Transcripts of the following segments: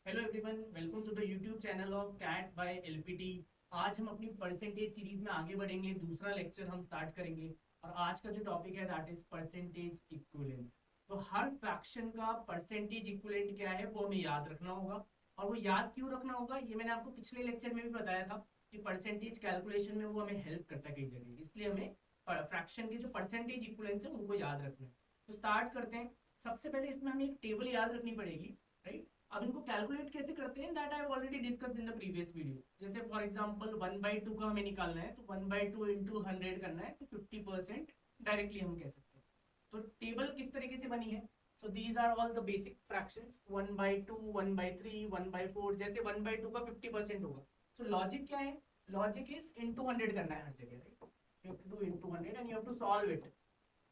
Hello everyone, welcome to the YouTube channel of CAT by LPT. आज हम अपनी percentage series में आगे बढ़ेंगे। दूसरा लेक्चर हम स्टार्ट करेंगे और आज का जो टॉपिक है दैट इज परसेंटेज इक्विवेलेंस। तो हर फ्रैक्शन का परसेंटेज इक्विवेलेंट क्या है वो हमें याद रखना होगा। और वो याद क्यों रखना होगा ये मैंने आपको पिछले लेक्चर में भी बताया था कि परसेंटेज कैलकुलेशन में वो हमें हेल्प करता है कई जगह, इसलिए हमें फ्रैक्शन के जो परसेंटेज इक्विवेलेंस है उनको याद रखना है। तो स्टार्ट करते हैं। सबसे पहले इसमें हमें एक टेबल याद रखनी पड़ेगी, राइट। अब इनको कैलकुलेट कैसे करते हैं that I have already discussed in the previous video. जैसे फॉर एग्जांपल 1/2 का हमें निकालना है तो 1/2 इंटू 100 करना है तो 50% डायरेक्टली हम कह सकते हैं। तो टेबल किस तरीके से बनी है? So these are all the basic fractions 1/2, 1/3, 1/4। जैसे 1/2 का 50% होगा। सो लॉजिक क्या है? लॉजिक इज इंटू 100 करना है हर जगह, right. You have to do into 100 and you have to solve it.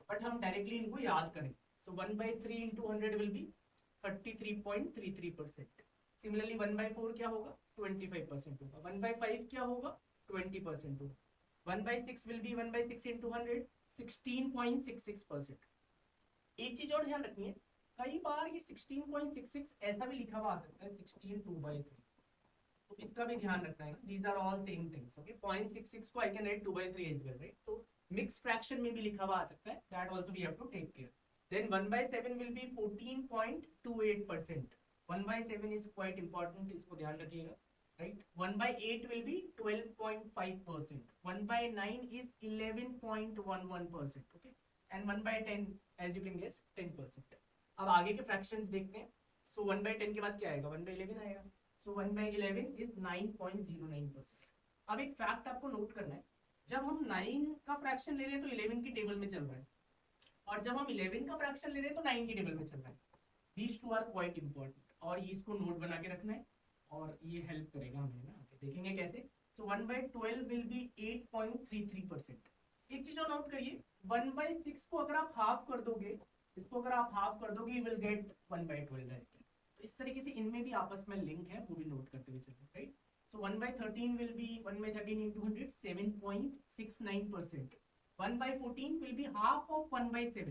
But हम डायरेक्टली इनको याद करें। So 1/3 into 100 will be 33.33%। Similarly 1/4 क्या होगा? 25% होगा। 1/5 क्या होगा? 20% होगा। 1/6 विल बी 1/6 इंटू 100 16.66%। एक चीज और ध्यान रखनी है, कई बार ये 16.66 ऐसा भी लिखा हुआ आ सकता है 16/2/3। तो इसका भी ध्यान रखना है। These are all same things, okay. 0.66 को I can write 2/3 as well, right. तो मिक्स फ्रैक्शन में भी लिखा हुआ आ सकता है, that also we have to take care. Then 1/7 will be 14.28%. 1/7 is quite important, इसको ध्यान रखिएगा, right? 1/8 will be 12.5%. 1/9 is 11.11%, okay? And 1/10, as you can guess, 10%. अब आगे के fractions देखते हैं। So 1/10 के बाद क्या आएगा? 1/11 आएगा। So 1/11 is 9.09%. अब एक फैक्ट आपको नोट करना है, जब हम 9 का फ्रैक्शन ले रहे हैं तो 11 की टेबल में चल रहा है, और जब हम 11 का फ्रैक्शन ले रहे हैं तो 9 की टेबल में चल रहा है। These two are quite important और इसको नोट बना के रखना है और ये हेल्प करेगा हमें ना। देखेंगे कैसे। सो 1/12 विल बी 8.33%। एक चीज और नोट करिए, 1/6 को अगर आप हाफ कर दोगे, इसको अगर आप हाफ कर दोगे यू विल गेट 1/12 डायरेक्टली। तो इस तरीके से इनमें भी आपस में लिंक है, वो भी नोट करते हुए चलते, right. So 1/13 will be 1/13 into 100 7.69%। 1/14 will be half of 1/7।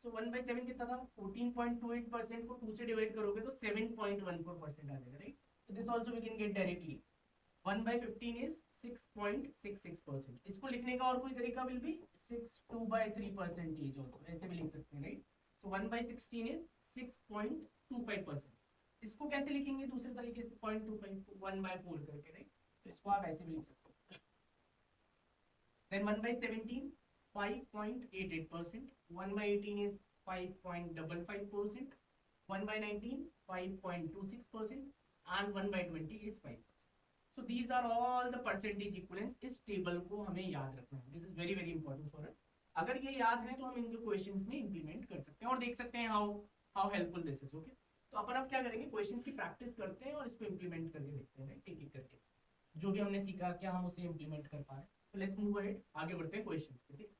So 1/7 कितना था? 14.28%। को 2 से डिवाइड करोगे तो 7.14% आ जाएगा, right. So this also we can get directly। 1/15 is 6.66%। इसको लिखने का और कोई तरीका will be 6/2/3% also, ऐसे भी लिख सकते हैं, राइट। So 1/16 is 6.25%। इसको कैसे लिखेंगे दूसरे तरीके से? 0.25 1/4 करके, राइट। तो इसको आप ऐसे भी लिख सकते हो। Then 1/17 5.88%, 1/18 is 5.55%, 1/19 5.26%, and 1/20 is 5%. So these are all the percentage equivalents। इस टेबल को हमें याद रखना है। This is very very important for us। अगर ये याद है तो हम इनको क्वेश्चंस में इंप्लीमेंट कर सकते हैं और देख सकते हैं how helpful this is, okay. तो अपन अब क्या करेंगे, क्वेश्चंस की प्रैक्टिस करते हैं और इसको इंप्लीमेंट करके देखते हैं, एक एक करके जो भी हमने सीखा क्या हम उसे इंप्लीमेंट कर पा रहे हैं। तो लेट्स मूव अहेड, आगे बढ़ते हैं क्वेश्चंस पे, ठीक।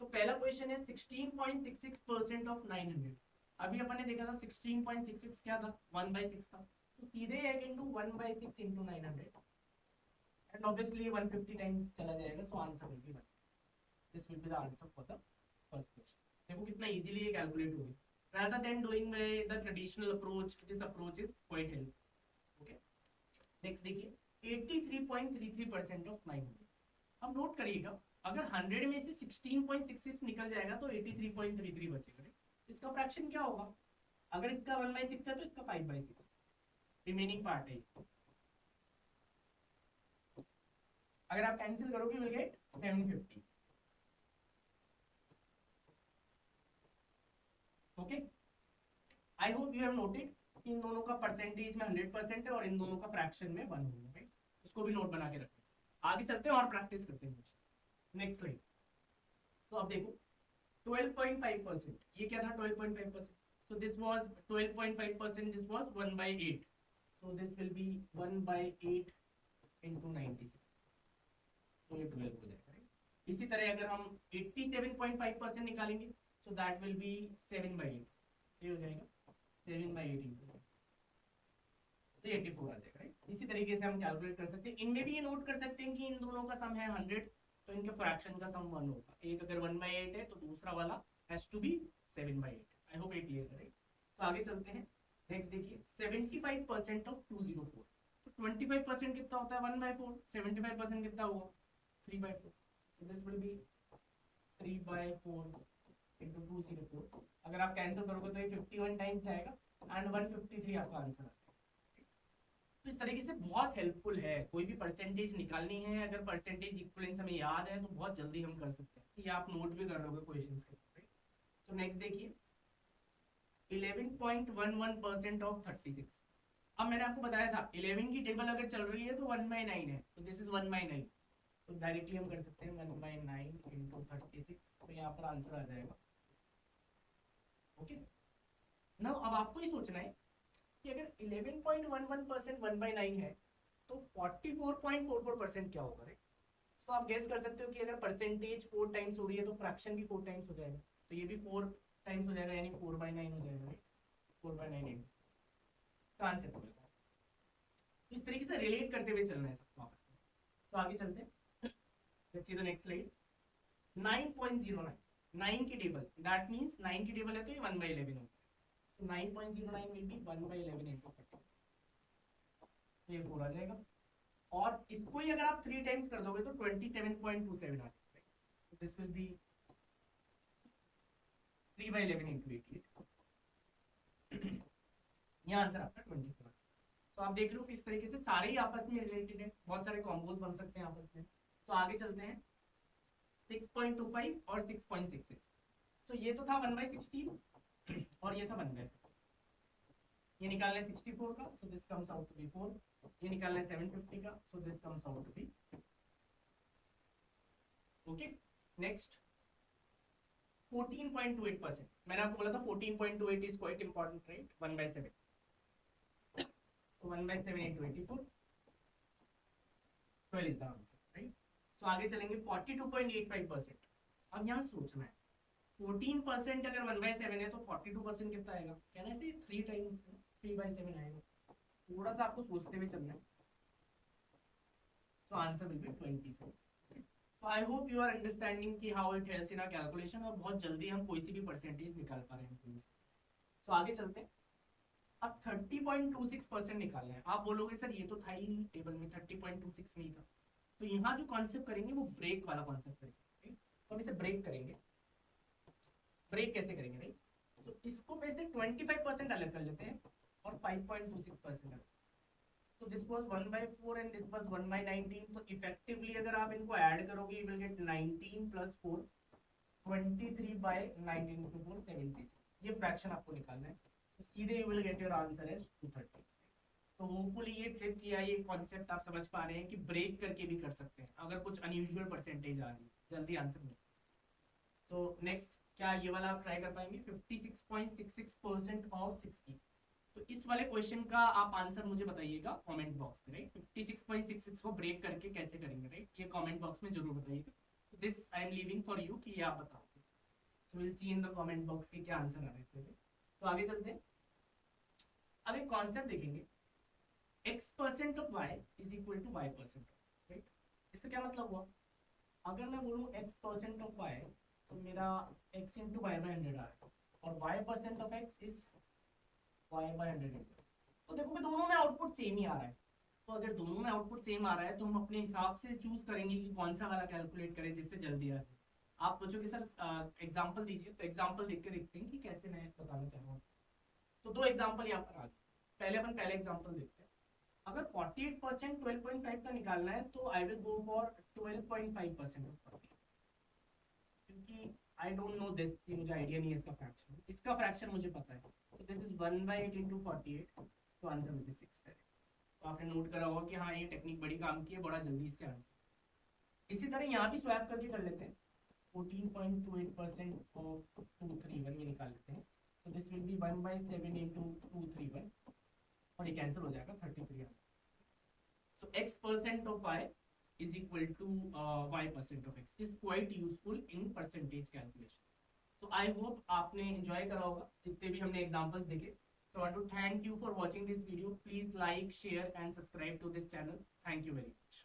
तो पहला क्वेश्चन है 16.66% ऑफ 900। अभी अपन ने देखा था 16.66 क्या था? 1/6 था। तो सीधे I can do 1/6 into 900 and obviously 150 times चला जाएगा। So answer will be 1। This will be the answer for the first question. देखो कितना इजीली ये कैलकुलेट हो गया rather than doing by the traditional approach। this approach is quite helpful, okay। Next देखिए 83.33% of 900। अब note करिएगा, अगर 100 में से 16.66 निकल जाएगा तो 83.33 बचेगा, राइट। इसका फ्रैक्शन क्या होगा? अगर इसका 1/6 है तो इसका 5/6 रिमेनिंग पार्ट है। अगर आप कैंसिल करोगे will get 750, okay. I hope you have noted इन दोनों का परसेंटेज में 100% है और इन दोनों का फ्रैक्शन में 1 होगा, राइट। इसको भी नोट बना के रखें। आगे चलते हैं और प्रैक्टिस करते हैं। Next slide. तो अब देखो 12.5%, ये क्या था? 12.5%। so this was 12.5%, this was 1/8। so this will be 1/8 into 96। तो ये 12 हो जाएगा, राइट। इसी तरह अगर हम 87.5% निकालेंगे so that will be 7/8। ये हो जाएगा 7/8 into, तो 84 आ जाएगा, राइट। इसी तरीके से हम कैलकुलेट कर सकते हैं। इनमें भी ये नोट कर सकते हैं कि इन दोनों का सम है 100, तो इनके फ्रैक्शन का सम 1 होगा। एक अगर 1/8 है तो दूसरा वाला has to be 7/8। I hope ये क्लियर है, राइट। तो आगे चलते हैं। नेक्स्ट देखिए 75% ऑफ 204, तो 25% कितना होता है 1/4, 75% कितना हुआ 3/4, so this will be 3/4 into 204। अगर आप कैंसिल करोगे तो ये 51 टाइम्स जाएगा एंड 153 आपका आंसर आता है। तो इस तरीके से बहुत हेल्पफुल है, कोई भी परसेंटेज निकालनी है, अगर परसेंटेज इक्विवेलेंस हमें याद है तो बहुत जल्दी हम कर सकते हैं, ये आप नोट भी कर रहे होगे क्वेश्चंस के। तो नेक्स्ट देखिए 11.11% ऑफ 36। अब मैंने आपको बताया था 11 की टेबल अगर चल रही है तो 1/9 है, तो दिस इज 1/9, तो डायरेक्टली हम कर सकते हैं 1/9 into 36, तो यहाँ पर आंसर आ जाएगा। ओके, नाउ अब आपको ये सोचना है कि अगर 11.11% 1/9 है तो 44.44% क्या होगा, राइट? तो आप गेस कर सकते हो कि अगर परसेंटेज 4 टाइम्स हो रही है तो फ्रैक्शन भी 4 टाइम्स हो जाएगा, तो ये भी 4 टाइम्स हो जाएगा, यानी 4/9 हो जाएगा, राइट? 4/9 इसका आंसर हो जाएगा। तो इस तरीके से रिलेट करते हुए चलना है सबको आपस में। तो आगे चलते हैं, let's see the next slide. 9.09, 9 की टेबल, दैट मींस 9 की टेबल है तो ये 1/11 होगा, सो 9.09 विल बी 1/11 into 30, ये पूरा आ जाएगा। और इसको ही अगर आप 3 टाइम्स कर दोगे तो 27.27 आ जाएगा, so this will be 3/11 into 88, ये आंसर आपका 24। तो आप देख लो किस तरीके से सारे ही आपस में रिलेटेड है, बहुत सारे कॉम्बोज बन सकते हैं आपस में। तो आगे चलते हैं 6.25 और 6.66। सो ये तो था 1/16 और ये था 1/4, ये निकालना है 64 का, so this comes out to be 4, ये निकालना है 750 का, so this comes out to be. Okay, next 14.28%, मैंने आपको बोला था 14.28 इज क्वाइट इंपॉर्टेंट, राइट? 1/7, तो 1/7 into 84, 12 is the answer, right? तो आगे चलेंगे 42.85%। अब यहाँ सोचना है 14% अगर 1/7 है तो 42% कितना आएगा, कहना है 3 टाइम्स 3/7 आएगा, थोड़ा सा आपको सोचते हुए चलना है। तो आंसर विल बी 27। तो I hope you are understanding कि how it helps in our calculation, और बहुत जल्दी हम कोई सी भी परसेंटेज निकाल पा रहे हैं। तो आगे चलते हैं, अब 30.26% निकालना है। आप बोलोगे सर ये तो था ही नहीं टेबल में, 30.26 नहीं था, तो यहाँ जो कॉन्सेप्ट करेंगे वो ब्रेक वाला कॉन्सेप्ट करेंगे, तो हम इसे ब्रेक करेंगे। ब्रेक कैसे करेंगे, राइट? तो इसको वैसे 25% अलग कर लेते हैं और 5.26% अलग, तो this was 1/4 and this was 1/19, तो इफेक्टिवली अगर आप इनको ऐड करोगे यू विल गेट 19 + 4, 23/19 into 4, 76, ये फ्रैक्शन आपको निकालना है, तो सीधे you will get your answer as 230। तो होपफुली ये ट्रिक या ये कॉन्सेप्ट आप समझ पा रहे हैं कि ब्रेक करके भी कर सकते हैं अगर कुछ अनयूजुअल परसेंटेज आ रही है, जल्दी आंसर मिले। सो नेक्स्ट, क्या ये वाला आप ट्राई कर पाएंगे? 56.66% ऑफ 60, तो इस वाले क्वेश्चन का आप आंसर मुझे बताइएगा कमेंट बॉक्स में, राइट? 56.66 को ब्रेक करके कैसे करेंगे, राइट? ये कमेंट बॉक्स में जरूर बताइएगा, this I am leaving for you कि ये आप बताओगे। So will see in the comment box के क्या आंसर आ रहे थे। तो आगे चलते हैं, अब एक कॉन्सेप्ट देखेंगे, x% of y is equal to y%, right? इसका क्या मतलब हुआ? अगर मैं बोलूँ x% ऑफ y, तो मेरा x into y/100 आ रहा है, और y% of x is y/100। तो देखोगे दोनों में आउटपुट सेम ही आ रहा है, तो अगर दोनों में आउटपुट सेम आ रहा है तो हम अपने हिसाब से चूज करेंगे कि कौन सा वाला कैलकुलेट करें जिससे जल्दी आ जाए। आप पूछोगे सर एग्जांपल दीजिए, तो एग्जांपल देख के देखते हैं कि कैसे मैं बताना चाह रहा हूँ। तो 2 एग्जांपल यहाँ पर आ गए, पहले अपन पहले एग्जांपल देखते हैं। अगर 48% 12.5 का निकालना है तो आई विल गो फॉर 12.5%, क्योंकि आई डोंट नो दिस, मुझे आइडिया नहीं है इसका फ्रैक्शन, इसका फ्रैक्शन मुझे पता है, तो दिस इज 1/8 into 48, तो आंसर विल बी 6। तो आपने नोट करा होगा कि हाँ ये टेक्निक बड़ी काम की है, बड़ा जल्दी इससे आंसर। इसी तरह यहाँ भी स्वैप करके कर लेते हैं, 14.28% ऑफ 231 ये निकाल लेते हैं, तो दिस विल बी 1/7 into 231, और ये कैंसिल हो जाएगा 33 answer. So x% of y is equal to y% of x is quite useful in percentage calculation. So I hope आपने enjoy करा होगा जितने भी हमने examples देखे। So I want to thank you for watching this video. Please like, share and subscribe to this channel. Thank you very much.